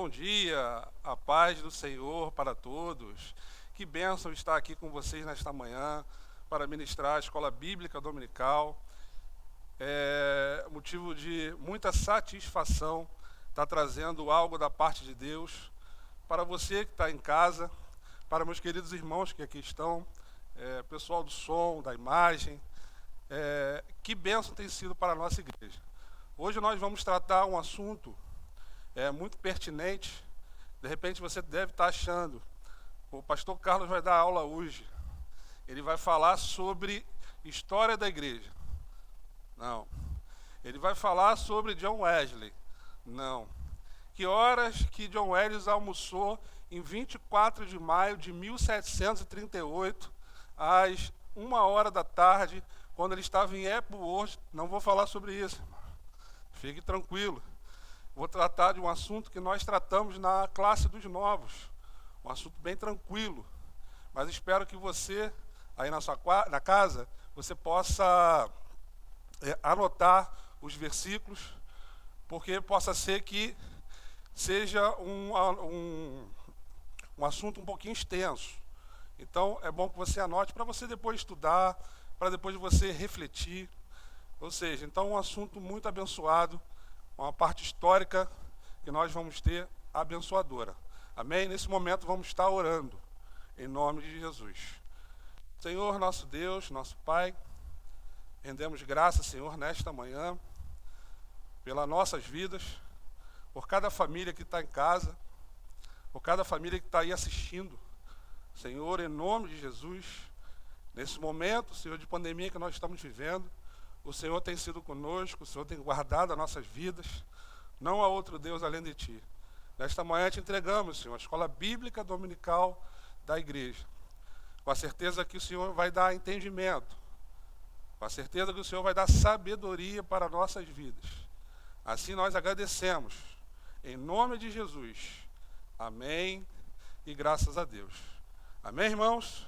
bom dia, a paz do Senhor para todos. Que bênção estar aqui com vocês nesta manhã para ministrar a escola bíblica dominical. É motivo de muita satisfação estar trazendo algo da parte de Deus para você que está em casa, para meus queridos irmãos que aqui estão, pessoal do som, da imagem. Que bênção tem sido para a nossa igreja. Hoje nós vamos tratar um assunto muito pertinente. De repente você deve estar achando, o pastor Carlos vai dar aula hoje. Ele vai falar sobre história da igreja. Não. Ele vai falar sobre John Wesley. Não. Que horas que John Wesley almoçou em 24 de maio de 1738, às 1h da tarde, quando ele estava em Epworth. Não vou falar sobre isso. Fique tranquilo. Vou tratar de um assunto que nós tratamos na classe dos novos. Um assunto bem tranquilo. Mas espero que você, aí na casa, você possa anotar os versículos, porque possa ser que seja um assunto um pouquinho extenso. Então, é bom que você anote para você depois estudar, para depois você refletir. Ou seja, então um assunto muito abençoado, uma parte histórica que nós vamos ter abençoadora. Amém? Nesse momento vamos estar orando, em nome de Jesus. Senhor, nosso Deus, nosso Pai, rendemos graças, Senhor, nesta manhã, pelas nossas vidas, por cada família que está em casa, por cada família que está aí assistindo. Senhor, em nome de Jesus, nesse momento, Senhor, de pandemia que nós estamos vivendo, o Senhor tem sido conosco, o Senhor tem guardado as nossas vidas. Não há outro Deus além de Ti. Nesta manhã te entregamos, Senhor, a escola bíblica dominical da igreja. Com a certeza que o Senhor vai dar entendimento. Com a certeza que o Senhor vai dar sabedoria para nossas vidas. Assim nós agradecemos. Em nome de Jesus. Amém e graças a Deus. Amém, irmãos?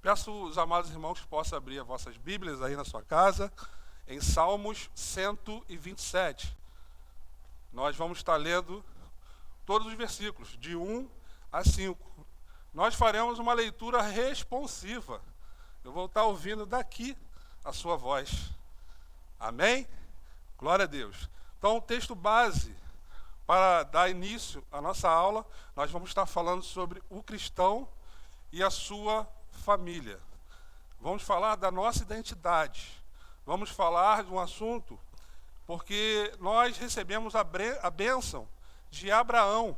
Peço os amados irmãos que possam abrir as vossas Bíblias aí na sua casa, em Salmos 127. Nós vamos estar lendo todos os versículos, de 1 a 5. Nós faremos uma leitura responsiva. Eu vou estar ouvindo daqui a sua voz. Amém? Glória a Deus. Então, o texto base para dar início à nossa aula, nós vamos estar falando sobre o cristão e a sua família. Vamos falar da nossa identidade. Vamos falar de um assunto porque nós recebemos a bênção de Abraão.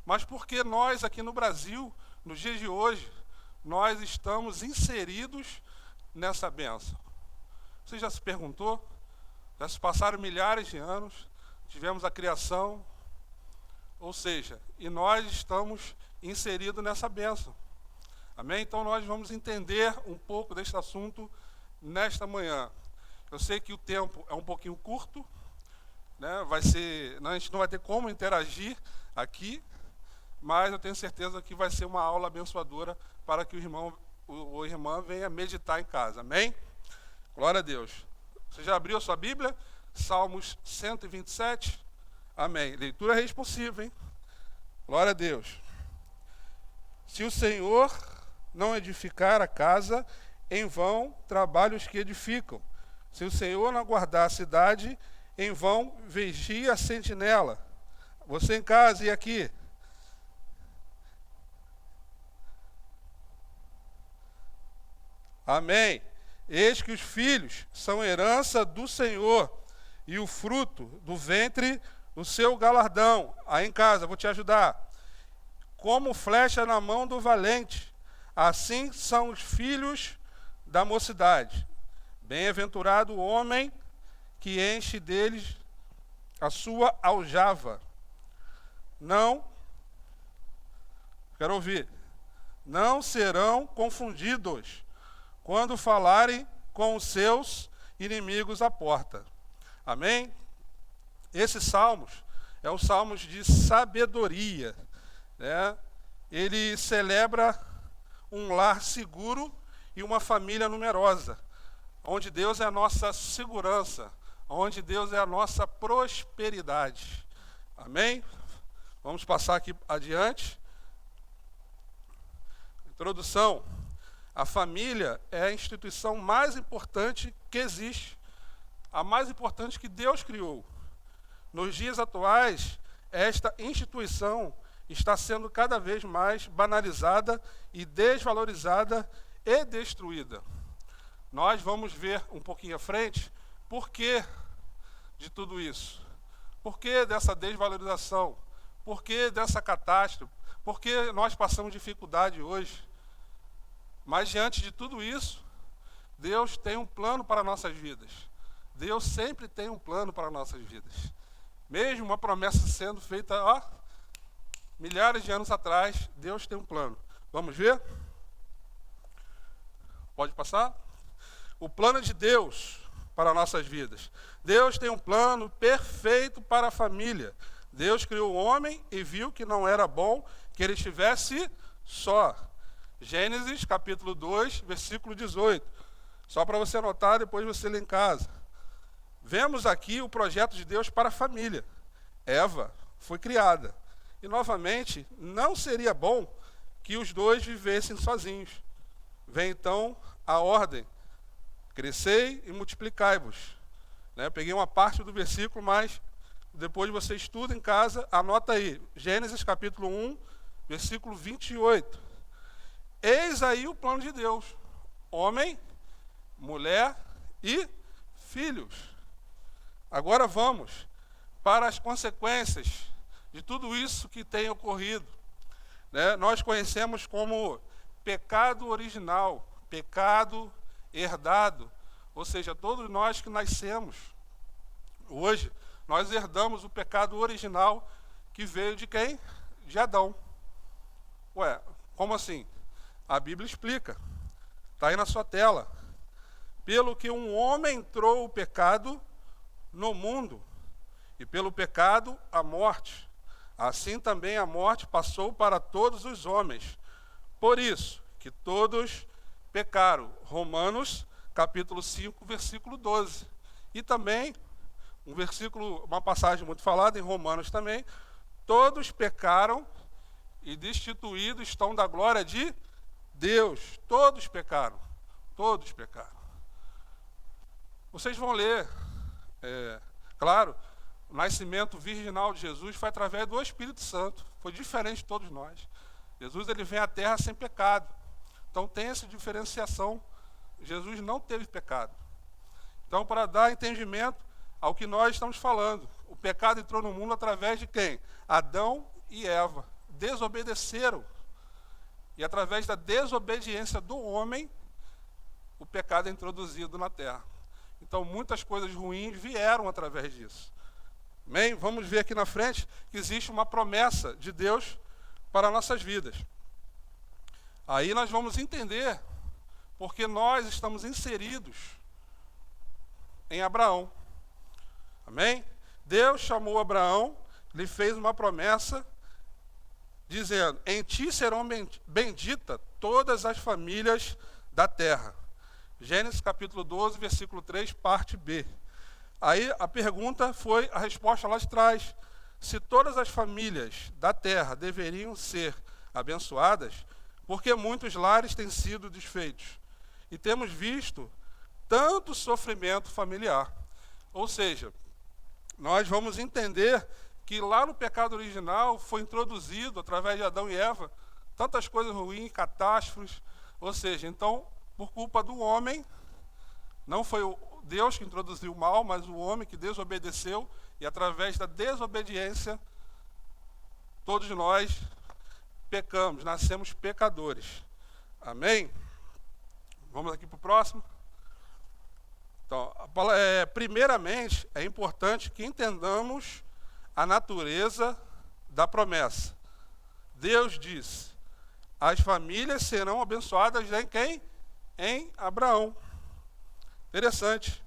Mas porque nós aqui no Brasil, nos dias de hoje, nós estamos inseridos nessa bênção. Você já se perguntou? Já se passaram milhares de anos, tivemos a criação, ou seja, e nós estamos inseridos nessa bênção. Amém? Então nós vamos entender um pouco deste assunto nesta manhã. Eu sei que o tempo é um pouquinho curto, né? A gente não vai ter como interagir aqui, mas eu tenho certeza que vai ser uma aula abençoadora para que o irmão ou a irmã venha meditar em casa. Amém? Glória a Deus. Você já abriu a sua Bíblia? Salmos 127. Amém. Leitura responsiva, hein? Glória a Deus. Se o Senhor não edificar a casa, em vão trabalham os que edificam. Se o Senhor não guardar a cidade, em vão vigia a sentinela. Você em casa e aqui. Amém. Eis que os filhos são herança do Senhor, e o fruto do ventre, o seu galardão. Aí em casa, vou te ajudar. Como flecha na mão do valente, assim são os filhos da mocidade. Bem-aventurado o homem que enche deles a sua aljava. Quero ouvir. Não serão confundidos quando falarem com os seus inimigos à porta. Amém? Esses salmos é os salmos de sabedoria, né? Ele celebra um lar seguro e uma família numerosa, onde Deus é a nossa segurança, onde Deus é a nossa prosperidade. Amém? Vamos passar aqui adiante. Introdução. A família é a instituição mais importante que existe, a mais importante que Deus criou. Nos dias atuais, esta instituição está sendo cada vez mais banalizada e desvalorizada e destruída. Nós vamos ver um pouquinho à frente por que de tudo isso. Por que dessa desvalorização? Por que dessa catástrofe? Por que nós passamos dificuldade hoje? Mas diante de tudo isso, Deus tem um plano para nossas vidas. Deus sempre tem um plano para nossas vidas. Mesmo uma promessa sendo feita milhares de anos atrás, Deus tem um plano. Vamos ver? Pode passar? O plano de Deus para nossas vidas. Deus tem um plano perfeito para a família. Deus criou o homem e viu que não era bom que ele estivesse só. Gênesis capítulo 2, versículo 18. Só para você anotar, depois você lê em casa. Vemos aqui o projeto de Deus para a família. Eva foi criada. E, novamente, não seria bom que os dois vivessem sozinhos. Vem, então, a ordem. Crescei e multiplicai-vos. Peguei uma parte do versículo, mas depois você estuda em casa, anota aí. Gênesis capítulo 1, versículo 28. Eis aí o plano de Deus. Homem, mulher e filhos. Agora vamos para as consequências de tudo isso que tem ocorrido. Nós conhecemos como pecado original, pecado herdado, ou seja, todos nós que nascemos hoje, nós herdamos o pecado original que veio de quem? De Adão. Como assim? A Bíblia explica, está aí na sua tela. Pelo que um homem entrou o pecado no mundo, e pelo pecado a morte. Assim também a morte passou para todos os homens. Por isso que todos pecaram. Romanos capítulo 5, versículo 12. E também, uma passagem muito falada em Romanos também, todos pecaram e destituídos estão da glória de Deus. Todos pecaram. Todos pecaram. Vocês vão ler, claro, o nascimento virginal de Jesus foi através do Espírito Santo. Foi diferente de todos nós. Jesus ele vem à terra sem pecado. Então tem essa diferenciação. Jesus não teve pecado. Então, para dar entendimento ao que nós estamos falando, o pecado entrou no mundo através de quem? Adão e Eva. Desobedeceram. E através da desobediência do homem, o pecado é introduzido na terra. Então, muitas coisas ruins vieram através disso. Amém? Vamos ver aqui na frente que existe uma promessa de Deus para nossas vidas. Aí nós vamos entender porque nós estamos inseridos em Abraão. Amém? Deus chamou Abraão, lhe fez uma promessa, dizendo, em ti serão benditas todas as famílias da terra. Gênesis capítulo 12, versículo 3, parte B. Aí a pergunta foi, a resposta lá de trás. Se todas as famílias da terra deveriam ser abençoadas, porque muitos lares têm sido desfeitos. E temos visto tanto sofrimento familiar. Ou seja, nós vamos entender que lá no pecado original foi introduzido, através de Adão e Eva, tantas coisas ruins, catástrofes. Ou seja, então, por culpa do homem, não foi Deus que introduziu o mal, mas o homem que desobedeceu, e através da desobediência, todos nós pecamos, nascemos pecadores. Amém? Vamos aqui para o próximo. Então, primeiramente, é importante que entendamos a natureza da promessa. Deus diz, as famílias serão abençoadas em quem? Em Abraão. Interessante.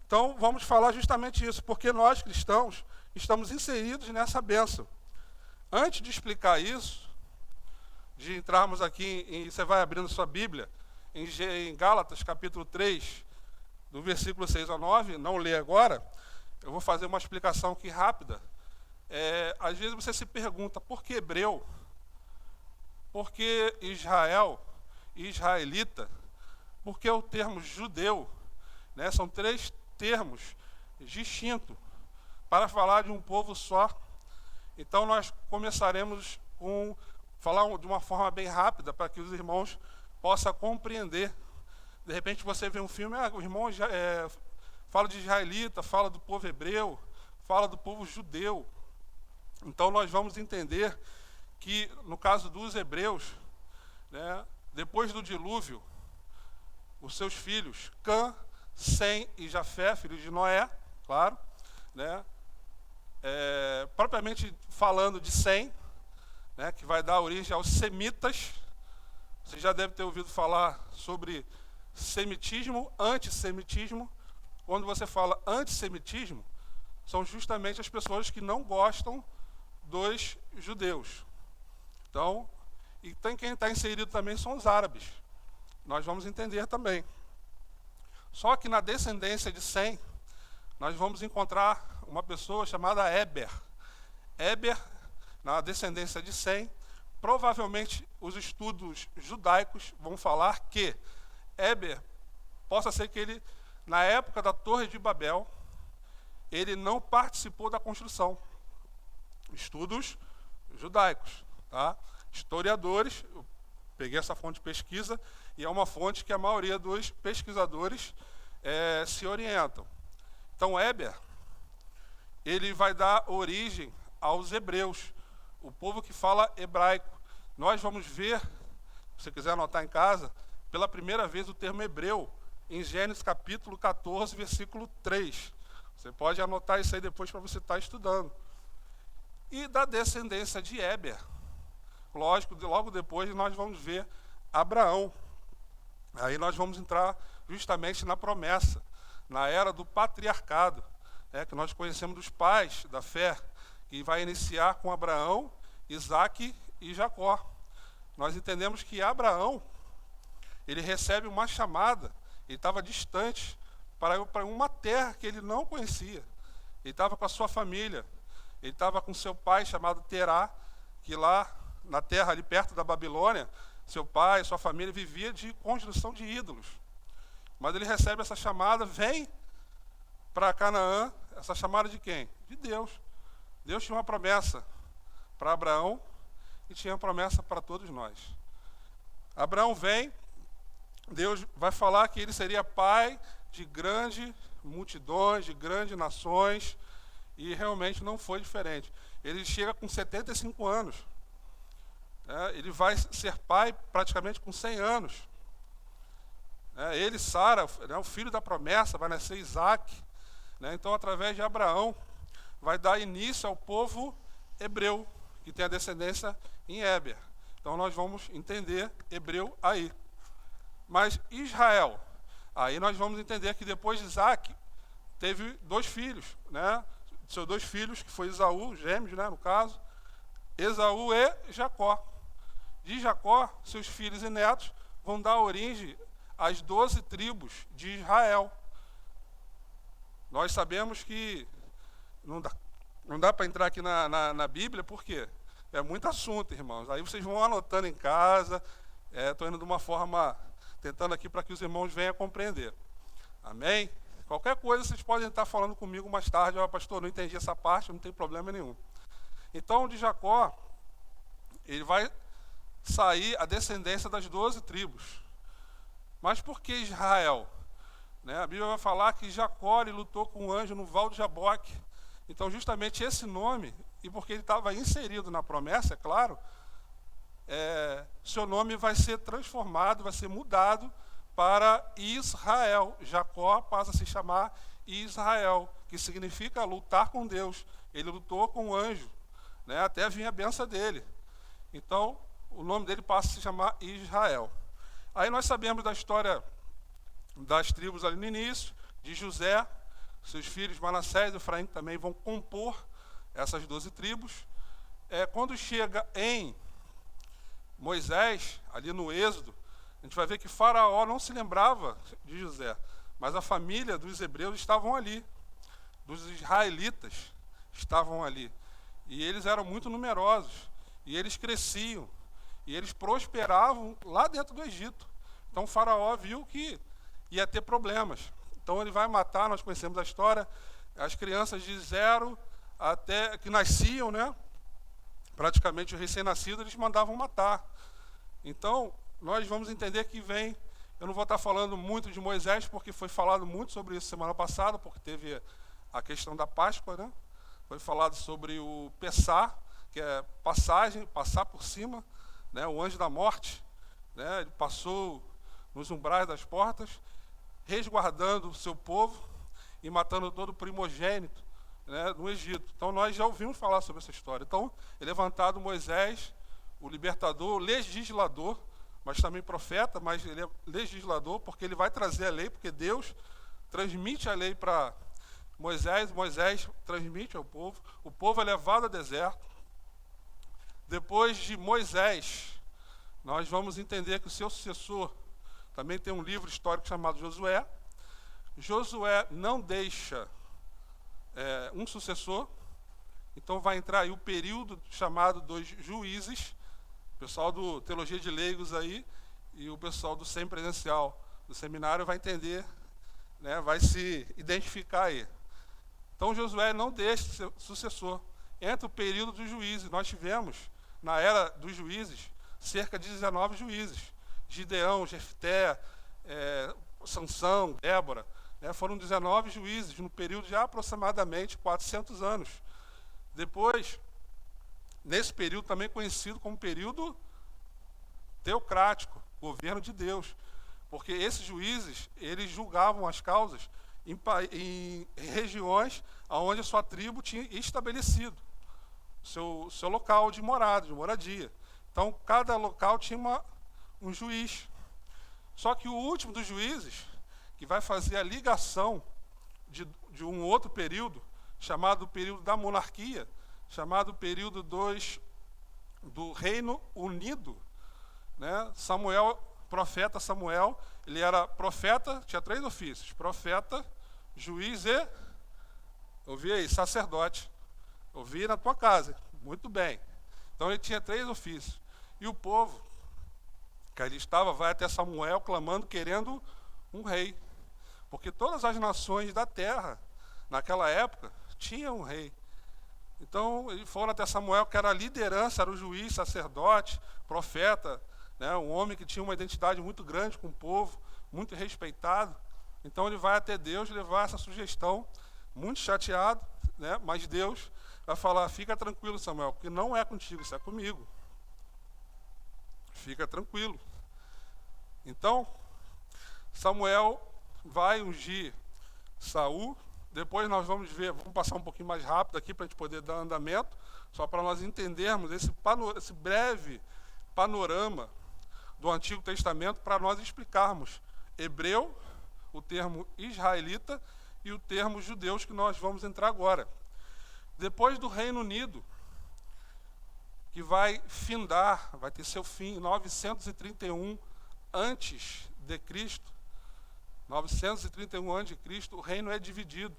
Então, vamos falar justamente isso, porque nós, cristãos, estamos inseridos nessa bênção. Antes de explicar isso, de entrarmos aqui, você vai abrindo sua Bíblia, em Gálatas, capítulo 3, do versículo 6 a 9, não lê agora, eu vou fazer uma explicação aqui rápida, Às vezes você se pergunta, por que hebreu? Por que Israel, israelita? Por que o termo judeu? Né? São três termos distintos para falar de um povo só. Então nós começaremos com falar de uma forma bem rápida para que os irmãos possam compreender. De repente você vê um filme, o irmão fala de israelita, fala do povo hebreu, fala do povo judeu. Então nós vamos entender que no caso dos hebreus, né, depois do dilúvio, os seus filhos, Cã, Sem e Jafé, filhos de Noé, claro, né, propriamente falando de Sem, né, que vai dar origem aos semitas. Você já deve ter ouvido falar sobre semitismo, antissemitismo. Quando você fala antissemitismo, são justamente as pessoas que não gostam dos judeus. Então, e quem está inserido também são os árabes. Nós vamos entender também. Só que na descendência de Sem, nós vamos encontrar uma pessoa chamada Éber. Éber, na descendência de Sem, provavelmente os estudos judaicos vão falar que Éber, possa ser que ele, na época da Torre de Babel, ele não participou da construção. Estudos judaicos, tá? Historiadores, eu peguei essa fonte de pesquisa e é uma fonte que a maioria dos pesquisadores se orientam. Então, Éber, ele vai dar origem aos hebreus, o povo que fala hebraico. Nós vamos ver, se você quiser anotar em casa, pela primeira vez o termo hebreu, em Gênesis capítulo 14, versículo 3. Você pode anotar isso aí depois para você estar estudando. E da descendência de Éber, lógico, logo depois nós vamos ver Abraão. Aí nós vamos entrar justamente na promessa, na era do patriarcado, que nós conhecemos dos pais da fé, que vai iniciar com Abraão, Isaque e Jacó. Nós entendemos que Abraão, ele recebe uma chamada, ele estava distante, para uma terra que ele não conhecia. Ele estava com a sua família, ele estava com seu pai chamado Terá, que lá na terra ali perto da Babilônia, seu pai, sua família vivia de construção de ídolos. Mas ele recebe essa chamada, vem para Canaã, essa chamada de quem? De Deus. Deus tinha uma promessa para Abraão e tinha uma promessa para todos nós. Abraão vem, Deus vai falar que ele seria pai de grandes multidões, de grandes nações, e realmente não foi diferente. Ele chega com 75 anos. Ele vai ser pai praticamente com 100 anos. Ele, Sara, o filho da promessa, vai nascer Isaque. Então, através de Abraão, vai dar início ao povo hebreu, que tem a descendência em Éber. Então, nós vamos entender hebreu aí. Mas Israel, aí nós vamos entender que depois de Isaque, teve 2 filhos, seus 2 filhos, que foi Esaú, gêmeos, no caso, Esaú e Jacó. De Jacó, seus filhos e netos vão dar origem às 12 tribos de Israel. Nós sabemos que não dá para entrar aqui na Bíblia, por quê? É muito assunto, irmãos. Aí vocês vão anotando em casa. Estou indo de uma forma, tentando aqui para que os irmãos venham a compreender. Amém? Qualquer coisa vocês podem estar falando comigo mais tarde. Pastor, não entendi essa parte, não tem problema nenhum. Então, de Jacó, ele vai sair a descendência das 12 tribos. Mas por que Israel? A Bíblia vai falar que Jacó lutou com um anjo no Val de Jaboque. Então, justamente esse nome, e porque ele estava inserido na promessa, é claro, seu nome vai ser transformado, vai ser mudado para Israel. Jacó passa a se chamar Israel, que significa lutar com Deus. Ele lutou com o anjo, até vir a benção dele. Então, o nome dele passa a se chamar Israel. Aí nós sabemos da história das tribos ali no início, de José, seus filhos Manassés e Efraim também vão compor essas 12 tribos. Quando chega em Moisés, ali no Êxodo, a gente vai ver que Faraó não se lembrava de José, mas a família dos hebreus estavam ali, dos israelitas estavam ali. E eles eram muito numerosos, e eles cresciam, e eles prosperavam lá dentro do Egito. Então o faraó viu que ia ter problemas. Então ele vai matar, nós conhecemos a história, as crianças de 0 até que nasciam, né? Praticamente o recém-nascido eles mandavam matar. Então nós vamos entender que vem, eu não vou estar falando muito de Moisés, porque foi falado muito sobre isso semana passada, porque teve a questão da Páscoa, né? Foi falado sobre o Pessah, que é passar por cima, né? O anjo da morte, né? Ele passou nos umbrais das portas, resguardando o seu povo e matando todo o primogênito, né, no Egito. Então nós já ouvimos falar sobre essa história. Então é levantado Moisés, o libertador, o legislador, mas também profeta, mas ele é legislador porque ele vai trazer a lei, porque Deus transmite a lei para Moisés, Moisés transmite ao povo, o povo é levado ao deserto. Depois de Moisés, nós vamos entender que o seu sucessor, também tem um livro histórico chamado Josué. Josué não deixa um sucessor, então vai entrar aí o período chamado dos juízes, o pessoal do Teologia de Leigos aí, e o pessoal do semipresencial do seminário vai entender, né, vai se identificar aí. Então Josué não deixa seu sucessor. Entra o período dos juízes. Nós tivemos, na era dos juízes, cerca de 19 juízes. Gideão, Jefté, Sansão, Débora, né, foram 19 juízes, no período de aproximadamente 400 anos. Depois, nesse período também conhecido como período teocrático, governo de Deus, porque esses juízes, eles julgavam as causas em regiões onde a sua tribo tinha estabelecido seu local de morada, de moradia. Então, cada local tinha um juiz. Só que o último dos juízes, que vai fazer a ligação de um outro período, chamado período da monarquia, chamado período do Reino Unido, né? Profeta Samuel, ele era profeta, tinha 3 ofícios: profeta, juiz e, ouvi aí, sacerdote. Ouvi na tua casa, muito bem. Então ele tinha 3 ofícios. E o povo que ali estava vai até Samuel clamando, querendo um rei. Porque todas as nações da terra, naquela época, tinham um rei. Então eles foram até Samuel, que era a liderança, era o juiz, sacerdote, profeta, né, um homem que tinha uma identidade muito grande com o povo, muito respeitado. Então ele vai até Deus levar essa sugestão, muito chateado, né, mas Deus vai falar: fica tranquilo, Samuel, porque não é contigo, isso é comigo. Fica tranquilo. Então, Samuel vai ungir Saul. Depois nós vamos ver, vamos passar um pouquinho mais rápido aqui para a gente poder dar andamento, só para nós entendermos esse breve panorama do Antigo Testamento, para nós explicarmos hebreu, o termo israelita, e o termo judeus, que nós vamos entrar agora. Depois do Reino Unido, que vai findar, vai ter seu fim em 931 antes de Cristo. 931 antes de Cristo, o reino é dividido.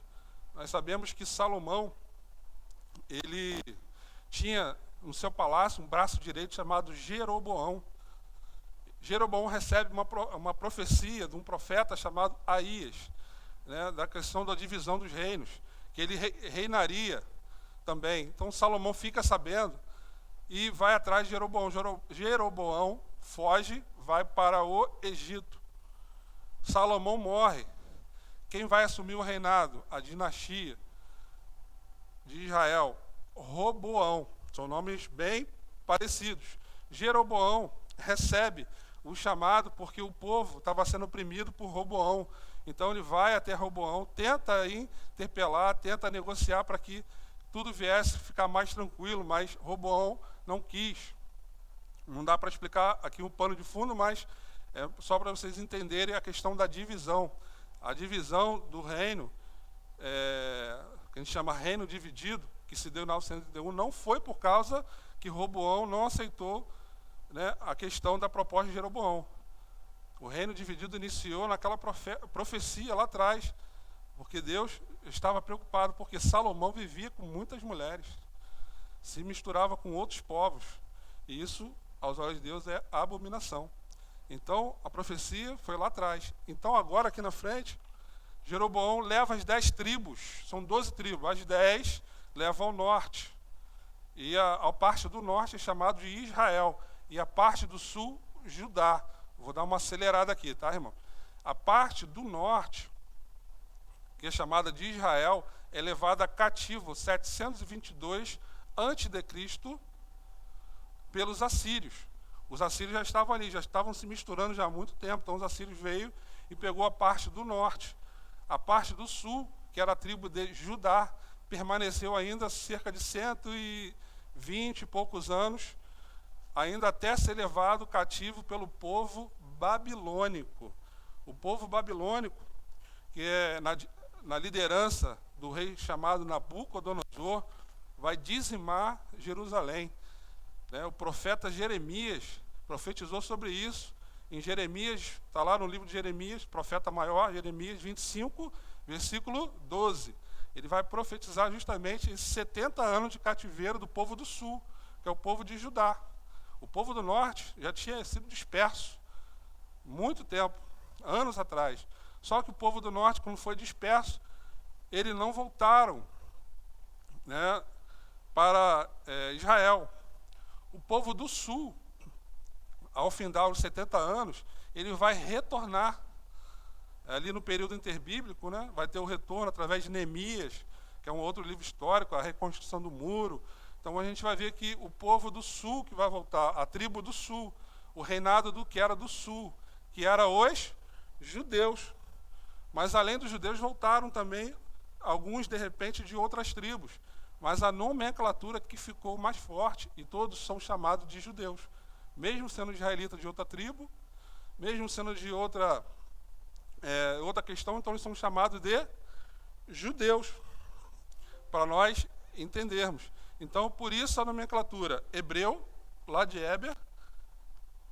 Nós sabemos que Salomão, ele tinha no seu palácio um braço direito chamado Jeroboão. Jeroboão recebe uma profecia de um profeta chamado Aías, né, da questão da divisão dos reinos, que ele reinaria também. Então Salomão fica sabendo e vai atrás de Jeroboão. Jeroboão foge, vai para o Egito. Salomão morre. Quem vai assumir o reinado? A dinastia de Israel? Roboão. São nomes bem parecidos. Jeroboão recebe o chamado porque o povo estava sendo oprimido por Roboão. Então ele vai até Roboão, tenta interpelar, tenta negociar para que tudo viesse ficar mais tranquilo, mas Roboão não quis. Não dá para explicar aqui um pano de fundo, mas é só para vocês entenderem a questão da divisão. A divisão do reino, que a gente chama reino dividido, que se deu em 931, não foi por causa que Roboão não aceitou, né, a questão da proposta de Jeroboão. O reino dividido iniciou naquela profecia lá atrás, porque Deus estava preocupado, porque Salomão vivia com muitas mulheres. se misturava com outros povos. E isso, aos olhos de Deus, é abominação. Então, a profecia foi lá atrás. Então, agora, aqui na frente, Jeroboão leva as 10 tribos, são 12 tribos, as 10 levam ao norte. E a parte do norte é chamado de Israel, e a parte do sul, Judá. Vou dar uma acelerada aqui, tá, irmão? A parte do norte, que é chamada de Israel, é levada cativo 722 a.C. pelos assírios. Os assírios já estavam ali, já estavam se misturando já há muito tempo. Então os assírios veio e pegou a parte do norte. A parte do sul, que era a tribo de Judá, permaneceu ainda cerca de 120 e poucos anos, ainda até ser levado cativo pelo povo babilônico. O povo babilônico, que é na liderança do rei chamado Nabucodonosor, vai dizimar Jerusalém. O profeta Jeremias profetizou sobre isso. Em Jeremias, está lá no livro de Jeremias, profeta maior, Jeremias 25, versículo 12. Ele vai profetizar justamente esses 70 anos de cativeiro do povo do sul, que é o povo de Judá. O povo do norte já tinha sido disperso muito tempo, anos atrás. Só que o povo do norte, quando foi disperso, eles não voltaram, para Israel. O povo do sul, ao findar os 70 anos, ele vai retornar. Ali no período interbíblico, vai ter o retorno através de Neemias, que é um outro livro histórico, a reconstrução do muro. Então a gente vai ver que o povo do sul que vai voltar, a tribo do sul, o reinado do que era do sul, que era os judeus. Mas além dos judeus voltaram também alguns, de repente, de outras tribos. Mas a nomenclatura que ficou mais forte, e todos são chamados de judeus. Mesmo sendo israelita de outra tribo, mesmo sendo de outra questão, então eles são chamados de judeus, para nós entendermos. Então, por isso a nomenclatura hebreu, lá de Éber,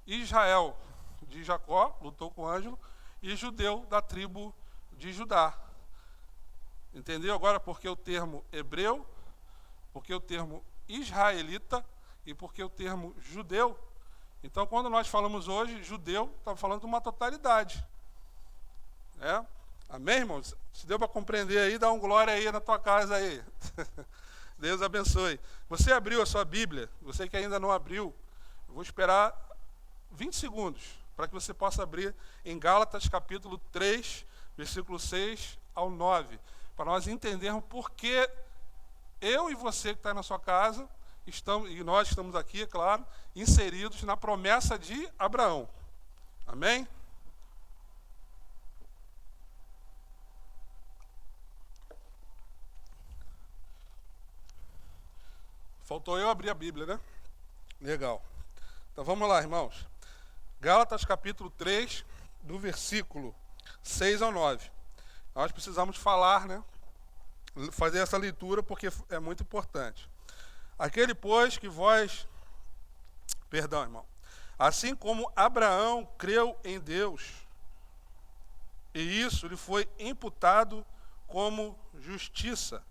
Israel, de Jacó, lutou com o Ângelo, e judeu da tribo de Judá. Entendeu agora por que o termo hebreu, por que o termo israelita e por que o termo judeu? Então, quando nós falamos hoje judeu, estamos falando de uma totalidade. Amém, irmãos? Se deu para compreender aí, dá um glória aí na tua casa aí. Deus abençoe. Você abriu a sua Bíblia? Você que ainda não abriu, eu vou esperar 20 segundos para que você possa abrir em Gálatas capítulo 3, versículo 6 ao 9, para nós entendermos por que eu e você que está na sua casa, e nós estamos aqui, é claro, inseridos na promessa de Abraão. Amém? Faltou eu abrir a Bíblia, né? Legal. Então vamos lá, irmãos. Gálatas capítulo 3, do versículo 6 ao 9. Nós precisamos falar, fazer essa leitura porque é muito importante. Aquele, pois, que vós... Perdão, irmão. Assim como Abraão creu em Deus, e isso lhe foi imputado como justiça.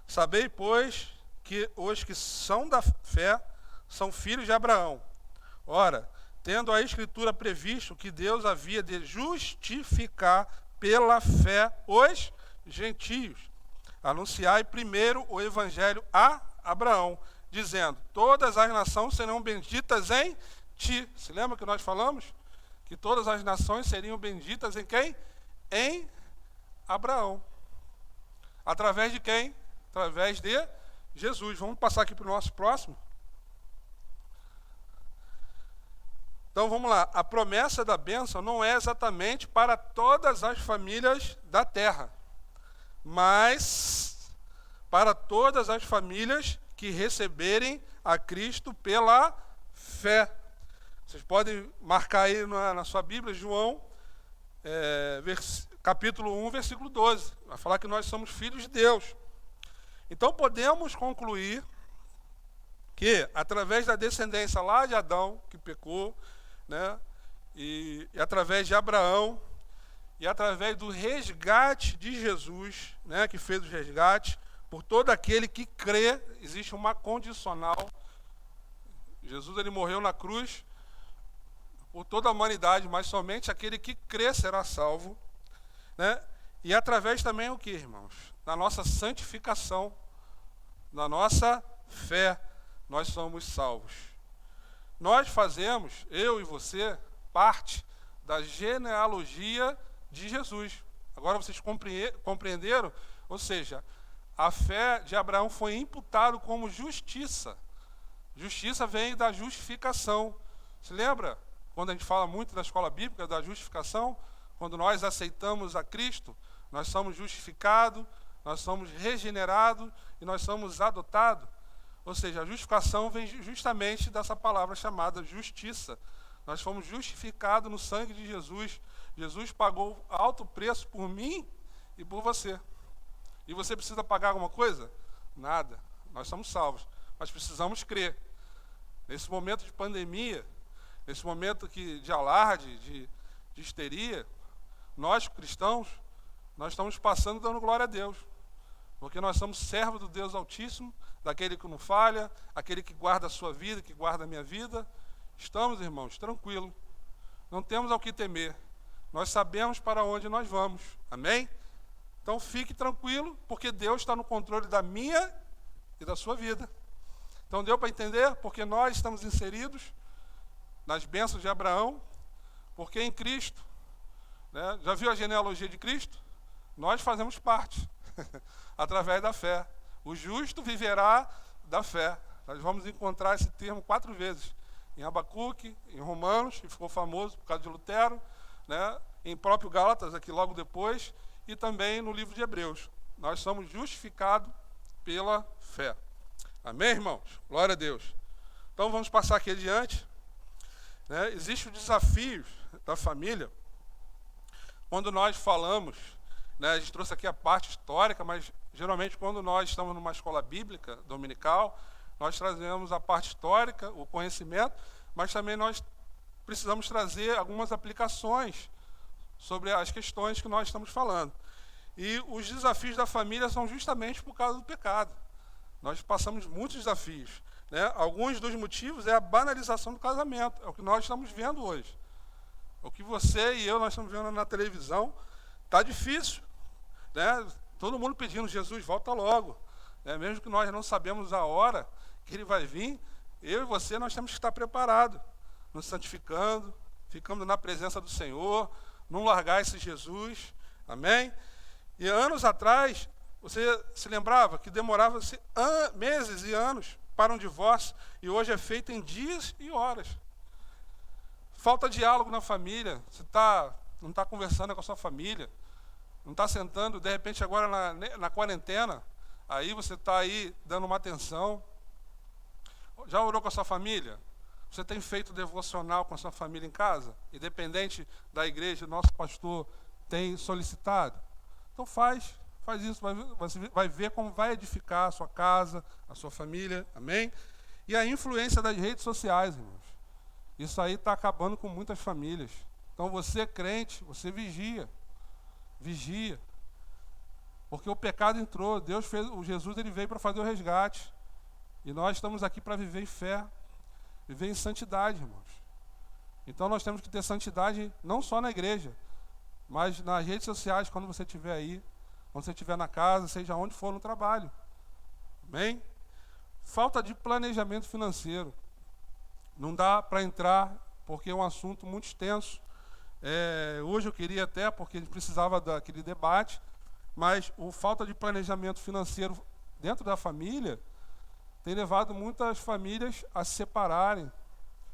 Sabei, pois, que os que são da fé são filhos de Abraão. Ora, tendo a Escritura previsto que Deus havia de justificar pela fé os gentios, anunciai primeiro o evangelho a Abraão, dizendo, todas as nações serão benditas em ti. Se lembra que nós falamos? Que todas as nações seriam benditas em quem? Em Abraão. Através de quem? Através de Jesus. Vamos passar aqui para o nosso próximo. Então vamos lá. A promessa da bênção não é exatamente para todas as famílias da terra, mas para todas as famílias que receberem a Cristo pela fé. Vocês podem marcar aí na sua Bíblia, João, capítulo 1, versículo 12. Vai falar que nós somos filhos de Deus. Então podemos concluir que, através da descendência lá de Adão, que pecou, e através de Abraão, e através do resgate de Jesus, que fez o resgate por todo aquele que crê. Existe uma condicional. Jesus ele morreu na cruz por toda a humanidade, mas somente aquele que crê será salvo, né? E através também o que, irmãos? Da nossa santificação, da nossa fé, nós somos salvos. Nós fazemos, eu e você, parte da genealogia de Jesus. Agora vocês compreenderam? Ou seja, a fé de Abraão foi imputada como justiça. Justiça vem da justificação. Se lembra, quando a gente fala muito da escola bíblica, da justificação, quando nós aceitamos a Cristo, nós somos justificados, nós somos regenerados e nós somos adotados. Ou seja, a justificação vem justamente dessa palavra chamada justiça. Nós fomos justificados no sangue de Jesus. Jesus pagou alto preço por mim e por você. E você precisa pagar alguma coisa? Nada. Nós somos salvos. Mas precisamos crer. Nesse momento de pandemia, nesse momento de alarde, de histeria, nós cristãos, nós estamos passando dando glória a Deus. Porque nós somos servos do Deus Altíssimo, daquele que não falha, aquele que guarda a sua vida, que guarda a minha vida. Estamos, irmãos, tranquilos. Não temos ao que temer. Nós sabemos para onde nós vamos. Amém? Então fique tranquilo, porque Deus está no controle da minha e da sua vida. Então deu para entender? Porque nós estamos inseridos nas bênçãos de Abraão, porque em Cristo, né, já viu a genealogia de Cristo? Nós fazemos parte, através da fé. O justo viverá da fé. Nós vamos encontrar esse termo 4 vezes. Em Abacuque, em Romanos, que ficou famoso por causa de Lutero, né, em próprio Gálatas, aqui logo depois, e também no livro de Hebreus. Nós somos justificados pela fé. Amém, irmãos? Glória a Deus. Então vamos passar aqui adiante. Né? Existe o desafio da família. Quando nós falamos, né, a gente trouxe aqui a parte histórica, mas geralmente quando nós estamos numa escola bíblica dominical, nós trazemos a parte histórica, o conhecimento, mas também nós precisamos trazer algumas aplicações sobre as questões que nós estamos falando. E os desafios da família são justamente por causa do pecado. Nós passamos muitos desafios. Né? Alguns dos motivos é a banalização do casamento, é o que nós estamos vendo hoje. O que você e eu nós estamos vendo na televisão, está difícil. Né? Todo mundo pedindo, Jesus, volta logo. Né? Mesmo que nós não sabemos a hora que ele vai vir, eu e você nós temos que estar preparados, nos santificando, ficando na presença do Senhor, não largar esse Jesus. Amém? E anos atrás, você se lembrava que demorava meses e anos para um divórcio, e hoje é feito em dias e horas. Falta diálogo na família, você não está conversando com a sua família, não está sentando, de repente agora na quarentena, aí você está aí dando uma atenção. Já orou com a sua família? Você tem feito devocional com a sua família em casa? Independente da igreja, nosso pastor tem solicitado? Então faz isso, você vai ver como vai edificar a sua casa, a sua família, amém? E a influência das redes sociais, irmãos. Isso aí está acabando com muitas famílias. Então você, crente, você vigia. Porque o pecado entrou, o Jesus ele veio para fazer o resgate. E nós estamos aqui para viver em fé, viver em santidade, irmãos. Então nós temos que ter santidade não só na igreja, mas nas redes sociais, quando você estiver aí, quando você estiver na casa, seja onde for no trabalho. Amém? Falta de planejamento financeiro. Não dá para entrar, porque é um assunto muito extenso. Hoje eu queria até, porque a gente precisava daquele debate, mas a falta de planejamento financeiro dentro da família tem levado muitas famílias a se separarem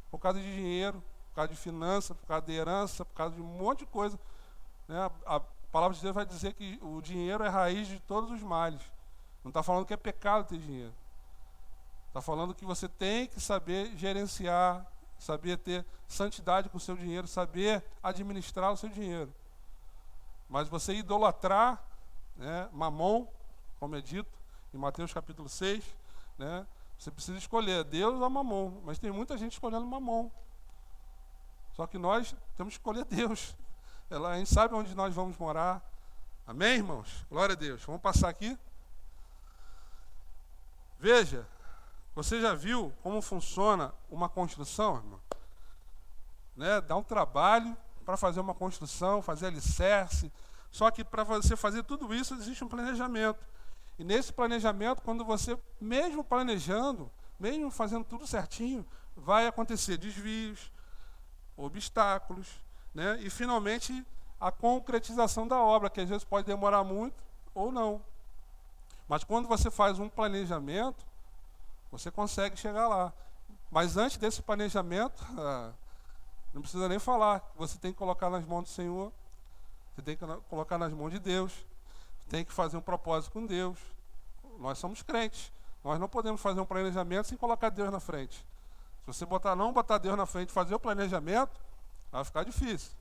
por causa de dinheiro, por causa de finanças, por causa de herança, por causa de um monte de coisa. Né? A palavra de Deus vai dizer que o dinheiro é a raiz de todos os males. Não está falando que é pecado ter dinheiro. Está falando que você tem que saber gerenciar, saber ter santidade com o seu dinheiro, saber administrar o seu dinheiro. Mas você idolatrar, né, Mamon, como é dito em Mateus capítulo 6, né, você precisa escolher Deus ou Mamon. Mas tem muita gente escolhendo Mamon. Só que nós temos que escolher Deus. A gente sabe onde nós vamos morar. Amém, irmãos? Glória a Deus. Vamos passar aqui. Veja, você já viu como funciona uma construção, irmão? Né? Dá um trabalho para fazer uma construção, fazer alicerce. Só que para você fazer tudo isso existe um planejamento. E nesse planejamento, quando você, mesmo planejando, mesmo fazendo tudo certinho, vai acontecer desvios, obstáculos, né? E finalmente a concretização da obra, que às vezes pode demorar muito ou não. Mas quando você faz um planejamento, você consegue chegar lá. Mas antes desse planejamento, não precisa nem falar. Você tem que colocar nas mãos do Senhor. Você tem que colocar nas mãos de Deus. Tem que fazer um propósito com Deus. Nós somos crentes. Nós não podemos fazer um planejamento sem colocar Deus na frente. Se você não botar Deus na frente e fazer o planejamento, vai ficar difícil.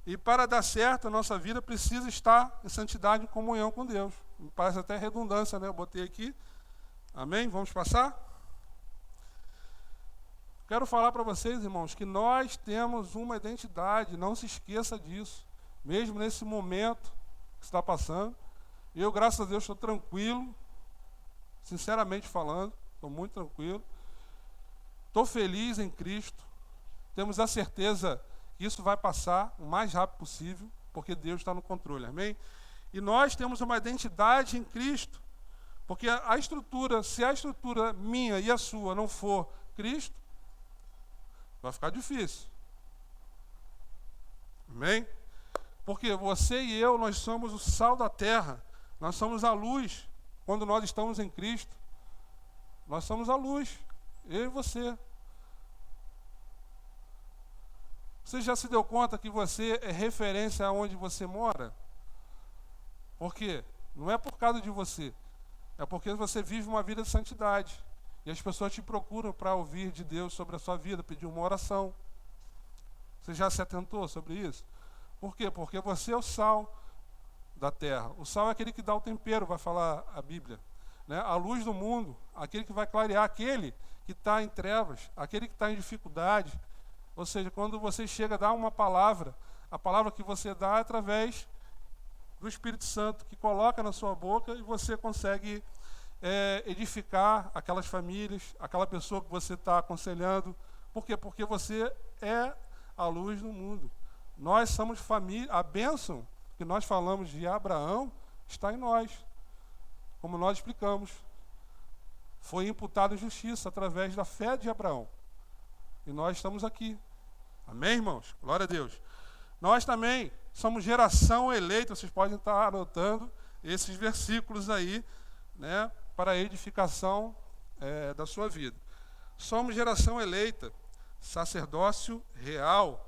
E para dar certo, a nossa vida precisa estar em santidade e comunhão com Deus. Me parece até redundância, né? Eu botei aqui. Amém? Vamos passar? Quero falar para vocês, irmãos, que nós temos uma identidade. Não se esqueça disso. Mesmo nesse momento que está passando. Eu, graças a Deus, estou tranquilo. Sinceramente falando, estou muito tranquilo. Estou feliz em Cristo. Temos a certeza que isso vai passar o mais rápido possível, porque Deus está no controle, amém? E nós temos uma identidade em Cristo, porque a estrutura, se a estrutura minha e a sua não for Cristo, vai ficar difícil. Amém? Porque você e eu, nós somos o sal da terra, nós somos a luz. Quando nós estamos em Cristo, nós somos a luz, eu e você. Você já se deu conta que você é referência aonde você mora? Por quê? Não é por causa de você, é porque você vive uma vida de santidade. E as pessoas te procuram para ouvir de Deus sobre a sua vida, pedir uma oração. Você já se atentou sobre isso? Por quê? Porque você é o sal da terra. O sal é aquele que dá o tempero, vai falar a Bíblia. Né? A luz do mundo, aquele que vai clarear, aquele que está em trevas, aquele que está em dificuldade. Ou seja, quando você chega a dar uma palavra, a palavra que você dá é através do Espírito Santo, que coloca na sua boca e você consegue edificar aquelas famílias, aquela pessoa que você está aconselhando. Por quê? Porque você é a luz do mundo. Nós somos família, a bênção que nós falamos de Abraão está em nós, como nós explicamos. Foi imputado justiça através da fé de Abraão. E nós estamos aqui. Amém, irmãos? Glória a Deus. Nós também somos geração eleita, vocês podem estar anotando esses versículos aí, né, para a edificação da sua vida. Somos geração eleita, sacerdócio real,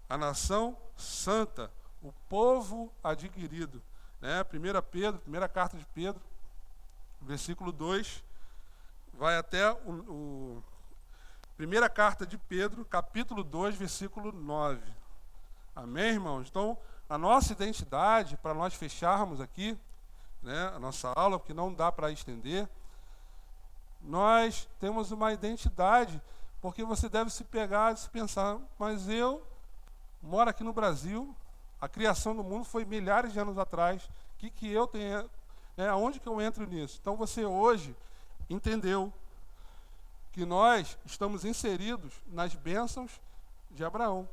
a nação santa, o povo adquirido. Né? Primeira carta de Pedro, versículo 2, vai até primeira carta de Pedro, capítulo 2, versículo 9. Amém, irmãos? Então, a nossa identidade, para nós fecharmos aqui, né, a nossa aula, porque não dá para estender, nós temos uma identidade, porque você deve se pegar e se pensar, mas eu moro aqui no Brasil, a criação do mundo foi milhares de anos atrás, o que eu tenho, aonde que eu entro nisso? Então você hoje entendeu que nós estamos inseridos nas bênçãos de Abraão.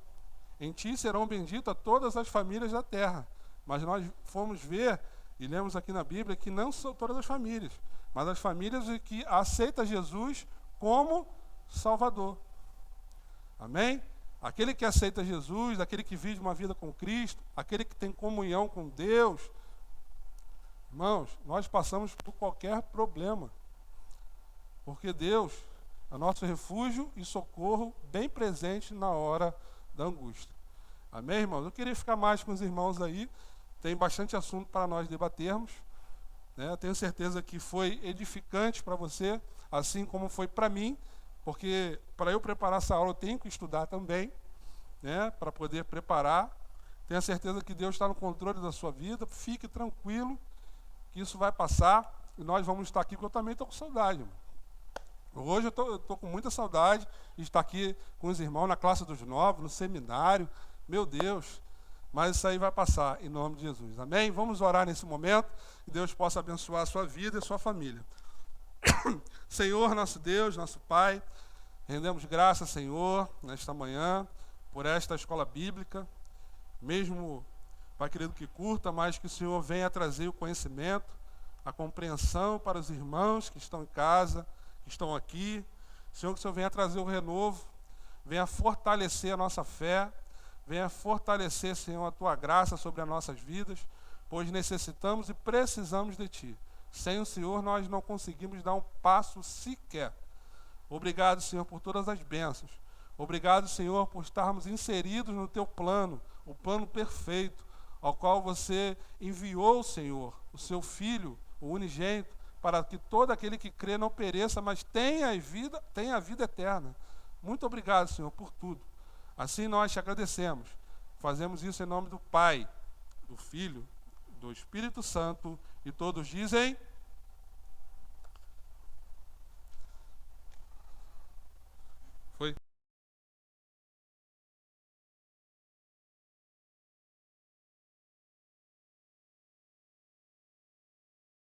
Em ti serão benditas todas as famílias da terra. Mas nós fomos ver, e lemos aqui na Bíblia, que não são todas as famílias, mas as famílias que aceitam Jesus como Salvador. Amém? Aquele que aceita Jesus, aquele que vive uma vida com Cristo, aquele que tem comunhão com Deus. Irmãos, nós passamos por qualquer problema, porque Deus é nosso refúgio e socorro bem presente na hora da angústia. Amém, irmãos? Eu queria ficar mais com os irmãos aí, tem bastante assunto para nós debatermos, né? Tenho certeza que foi edificante para você, assim como foi para mim, porque para eu preparar essa aula eu tenho que estudar também, né? Para poder preparar. Tenho certeza que Deus está no controle da sua vida, fique tranquilo, que isso vai passar, e nós vamos estar aqui, porque eu também estou com saudade, irmão. Hoje eu estou com muita saudade de estar aqui com os irmãos na classe dos novos, no seminário. Meu Deus, mas isso aí vai passar, em nome de Jesus. Amém? Vamos orar nesse momento, que Deus possa abençoar a sua vida e a sua família. Senhor, nosso Deus, nosso Pai, rendemos graças, Senhor, nesta manhã, por esta escola bíblica, mesmo, Pai querido, que curta, mas que o Senhor venha trazer o conhecimento, a compreensão para os irmãos que estão em casa, que estão aqui. Senhor, que o Senhor venha trazer o renovo, venha fortalecer a nossa fé, venha fortalecer, Senhor, a Tua graça sobre as nossas vidas, pois necessitamos e precisamos de Ti. Sem o Senhor, nós não conseguimos dar um passo sequer. Obrigado, Senhor, por todas as bênçãos. Obrigado, Senhor, por estarmos inseridos no Teu plano, o plano perfeito, ao qual Você enviou, Senhor, o Seu Filho, o unigênito, para que todo aquele que crê não pereça, mas tenha a vida eterna. Muito obrigado, Senhor, por tudo. Assim nós te agradecemos. Fazemos isso em nome do Pai, do Filho, do Espírito Santo, e todos dizem...